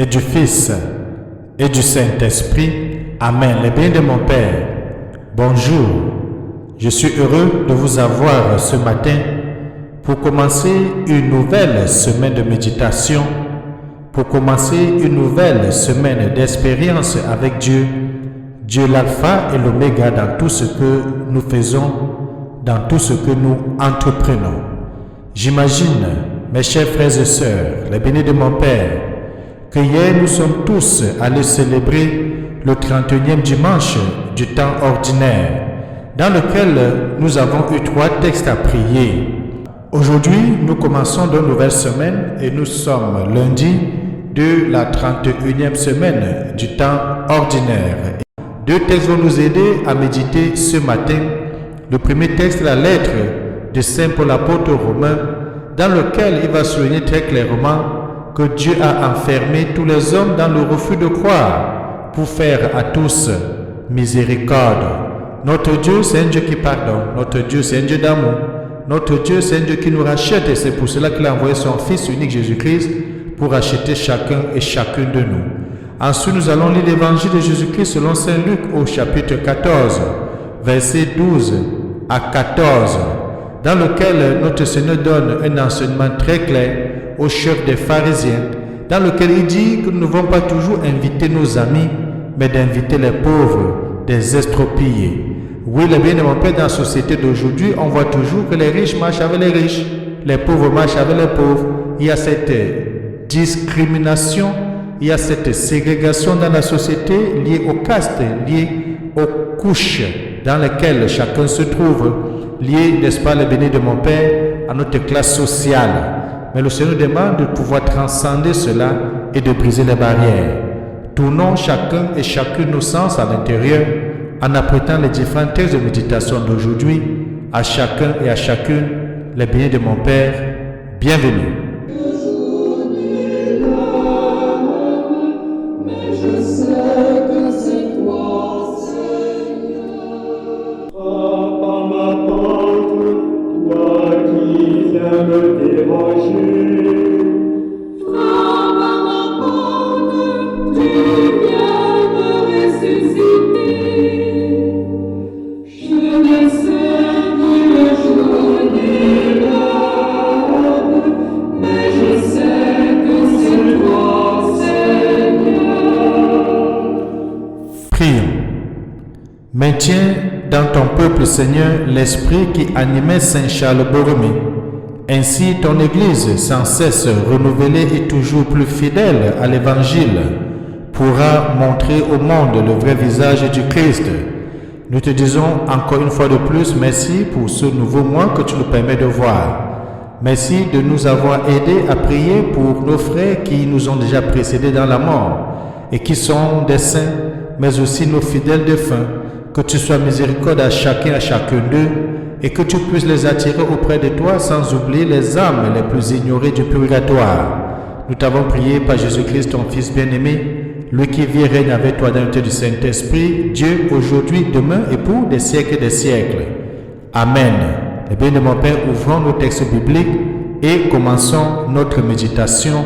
du Fils et du Saint-Esprit. Amen. Les biens de mon Père. Bonjour. Je suis heureux de vous avoir ce matin pour commencer une nouvelle semaine de méditation, pour commencer une nouvelle semaine d'expérience avec Dieu. Dieu l'alpha et l'oméga dans tout ce que nous faisons, dans tout ce que nous entreprenons. J'imagine, mes chers frères et sœurs, les bénis de mon Père, que hier nous sommes tous allés célébrer le 31e dimanche du temps ordinaire, dans lequel nous avons eu 3 textes à prier. Aujourd'hui, nous commençons de nouvelle semaine et nous sommes lundi de la 31e semaine du temps ordinaire. 2 textes vont nous aider à méditer ce matin. Le premier texte est la lettre de Saint Paul apôtre aux Romains, dans lequel il va souligner très clairement que Dieu a enfermé tous les hommes dans le refus de croire pour faire à tous miséricorde. Notre Dieu, c'est un Dieu qui pardonne. Notre Dieu, c'est un Dieu d'amour. Notre Dieu, c'est un Dieu qui nous rachète et c'est pour cela qu'il a envoyé son Fils unique Jésus-Christ pour racheter chacun et chacune de nous. Ensuite, nous allons lire l'évangile de Jésus-Christ selon Saint Luc au chapitre 14, versets 12 à 14, dans lequel notre Seigneur donne un enseignement très clair au chef des pharisiens, dans lequel il dit que nous ne devons pas toujours inviter nos amis, mais d'inviter les pauvres, des expropriés. Oui, les biens de mon Père, dans la société d'aujourd'hui, on voit toujours que les riches marchent avec les riches, les pauvres marchent avec les pauvres. Il y a cette discrimination, il y a cette ségrégation dans la société liée aux castes, liée aux couches dans lesquelles chacun se trouve, liée, n'est-ce pas, les bénis de mon Père, à notre classe sociale. Mais le Seigneur demande de pouvoir transcender cela et de briser les barrières. Tournons chacun et chacune nos sens à l'intérieur en apprêtant les différents textes de méditation d'aujourd'hui à chacun et à chacune les bénis de mon Père. Bienvenue. Maintiens dans ton peuple, Seigneur, l'esprit qui animait Saint Charles Borromée. Ainsi, ton Église, sans cesse renouvelée et toujours plus fidèle à l'Évangile, pourra montrer au monde le vrai visage du Christ. Nous te disons encore une fois de plus merci pour ce nouveau mois que tu nous permets de voir. Merci de nous avoir aidés à prier pour nos frères qui nous ont déjà précédés dans la mort et qui sont des saints, mais aussi nos fidèles défunts. Que tu sois miséricorde à chacun et à chacun d'eux et que tu puisses les attirer auprès de toi sans oublier les âmes les plus ignorées du purgatoire. Nous t'avons prié par Jésus-Christ, ton Fils bien-aimé, lui qui vit et règne avec toi dans l'unité du Saint-Esprit, Dieu aujourd'hui, demain et pour des siècles et des siècles. Amen. Eh bien, de mon Père, ouvrons nos textes bibliques et commençons notre méditation.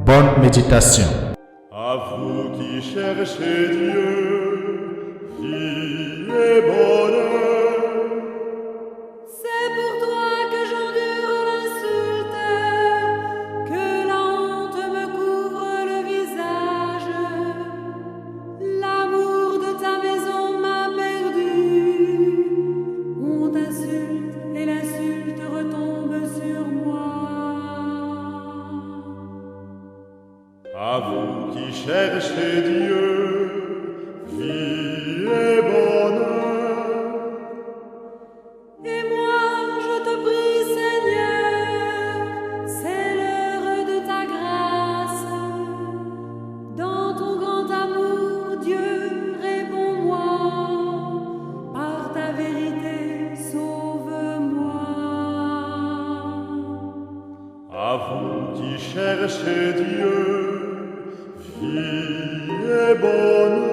Bonne méditation. À vous qui cherchez Dieu, vie et bonheur. C'est pour toi que j'endure l'insulte, que la honte me couvre le visage. L'amour de ta maison m'a perdu. On t'insulte et l'insulte retombe sur moi. À vous qui cherchez Dieu, vie et bonheur. Et moi je te prie, Seigneur, c'est l'heure de ta grâce. Dans ton grand amour, Dieu, réponds-moi. Par ta vérité, sauve-moi. À vous qui cherchez Dieu, vie et bonheur.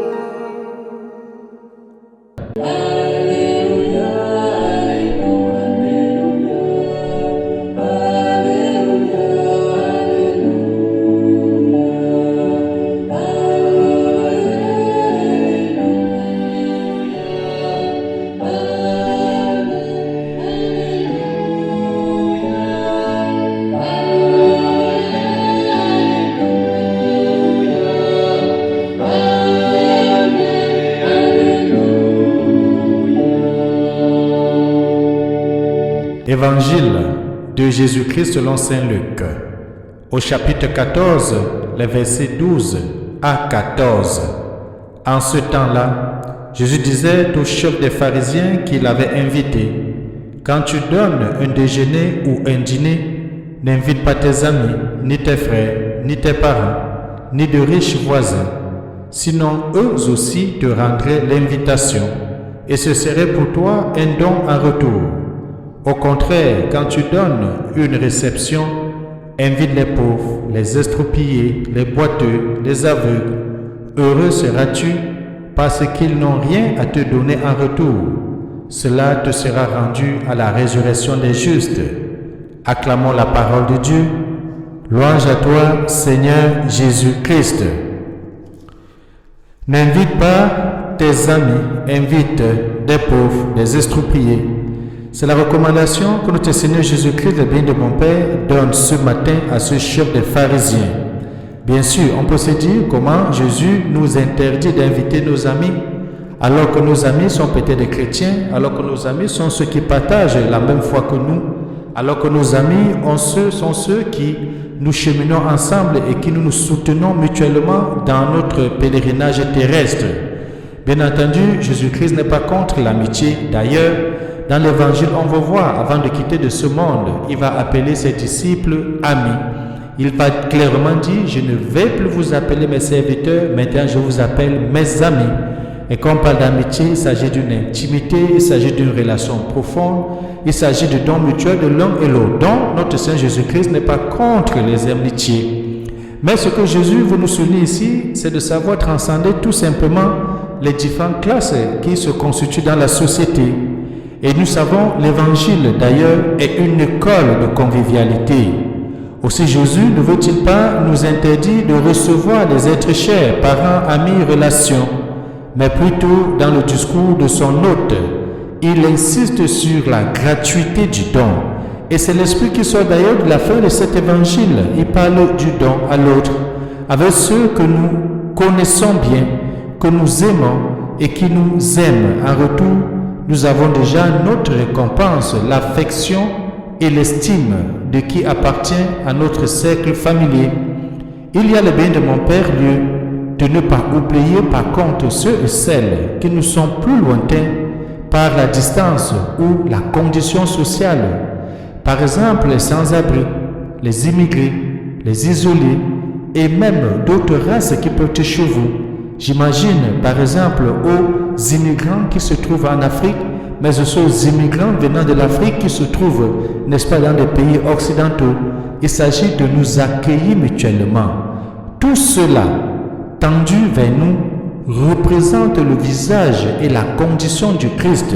Évangile de Jésus-Christ selon saint Luc, au chapitre 14, les versets 12 à 14. En ce temps-là, Jésus disait aux chefs des pharisiens qu'il avait invités: quand tu donnes un déjeuner ou un dîner, n'invite pas tes amis, ni tes frères, ni tes parents, ni de riches voisins. Sinon, eux aussi te rendraient l'invitation, et ce serait pour toi un don en retour. Au contraire, quand tu donnes une réception, invite les pauvres, les estropiés, les boiteux, les aveugles. Heureux seras-tu parce qu'ils n'ont rien à te donner en retour. Cela te sera rendu à la résurrection des justes. Acclamons la parole de Dieu. Louange à toi, Seigneur Jésus-Christ. N'invite pas tes amis, invite des pauvres, des estropiés. C'est la recommandation que notre Seigneur Jésus-Christ, le bien de mon Père, donne ce matin à ce chef des pharisiens. Bien sûr, on peut se dire comment Jésus nous interdit d'inviter nos amis, alors que nos amis sont peut-être des chrétiens, alors que nos amis sont ceux qui partagent la même foi que nous, alors que nos amis sont ceux qui nous cheminons ensemble et qui nous soutenons mutuellement dans notre pèlerinage terrestre. Bien entendu, Jésus-Christ n'est pas contre l'amitié. D'ailleurs, dans l'évangile, on va voir, avant de quitter de ce monde, il va appeler ses disciples amis. Il va clairement dire: je ne vais plus vous appeler mes serviteurs, maintenant je vous appelle mes amis. Et quand on parle d'amitié, il s'agit d'une intimité, il s'agit d'une relation profonde, il s'agit de dons mutuels de l'un et l'autre. Donc, notre Seigneur Jésus-Christ n'est pas contre les amitiés. Mais ce que Jésus veut nous souligner ici, c'est de savoir transcender tout simplement les différentes classes qui se constituent dans la société. Et nous savons, l'évangile d'ailleurs est une école de convivialité. Aussi Jésus ne veut-il pas nous interdire de recevoir des êtres chers, parents, amis, relations, mais plutôt dans le discours de son hôte, il insiste sur la gratuité du don. Et c'est l'esprit qui sort d'ailleurs de la fin de cet évangile. Il parle du don à l'autre, avec ceux que nous connaissons bien, que nous aimons et qui nous aiment. En retour, nous avons déjà notre récompense, l'affection et l'estime de qui appartient à notre cercle familier. Il y a le bien de mon Père lieu de ne pas oublier par contre ceux et celles qui nous sont plus lointains par la distance ou la condition sociale. Par exemple, les sans-abri, les immigrés, les isolés et même d'autres races qui peuvent être chez vous. J'imagine par exemple aux immigrants qui se trouvent en Afrique, mais aussi aux immigrants venant de l'Afrique qui se trouvent, n'est-ce pas, dans des pays occidentaux. Il s'agit de nous accueillir mutuellement. Tout cela, tendu vers nous, représente le visage et la condition du Christ.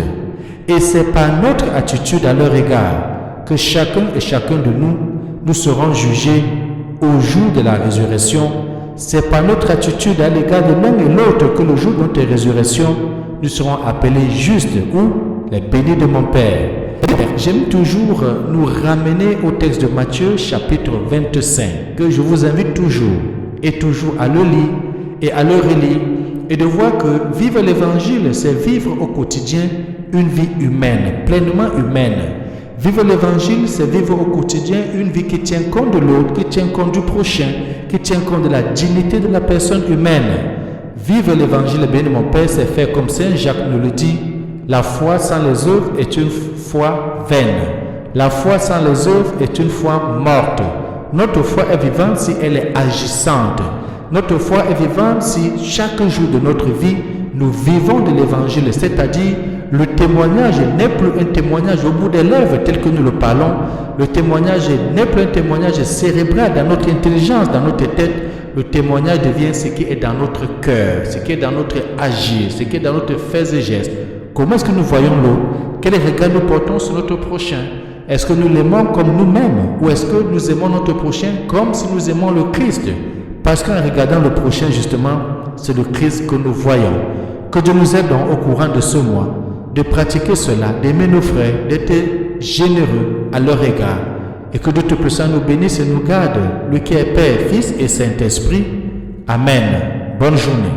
Et c'est par notre attitude à leur égard que chacun et chacun de nous serons jugés au jour de la résurrection. C'est par notre attitude à l'égard de l'un et l'autre que le jour de notre résurrection, nous serons appelés justes ou les bénis de mon Père. J'aime toujours nous ramener au texte de Matthieu chapitre 25, que je vous invite toujours à le lire et à le relire et de voir que vivre l'évangile, c'est vivre au quotidien une vie humaine, pleinement humaine. Vivre l'évangile, c'est vivre au quotidien une vie qui tient compte de l'autre, qui tient compte du prochain, qui tient compte de la dignité de la personne humaine. Vivre l'évangile, bien de mon Père, c'est faire comme Saint Jacques nous le dit: la foi sans les œuvres est une foi vaine. La foi sans les œuvres est une foi morte. Notre foi est vivante si elle est agissante. Notre foi est vivante si chaque jour de notre vie, nous vivons de l'évangile, c'est-à-dire le témoignage n'est plus un témoignage au bout des lèvres tel que nous le parlons. Le témoignage n'est plus un témoignage cérébral dans notre intelligence, dans notre tête. Le témoignage devient ce qui est dans notre cœur, ce qui est dans notre agir, ce qui est dans notre faits et gestes. Comment est-ce que nous voyons l'autre? Quel regard nous portons sur notre prochain? Est-ce que nous l'aimons comme nous-mêmes ou est-ce que nous aimons notre prochain comme si nous aimons le Christ? Parce qu'en regardant le prochain, justement, c'est le Christ que nous voyons. Que Dieu nous aide donc au courant de ce mois de pratiquer cela, d'aimer nos frères, d'être généreux à leur égard. Et que Dieu Tout-Puissant nous bénisse et nous garde, lui qui est Père, Fils et Saint-Esprit. Amen. Bonne journée.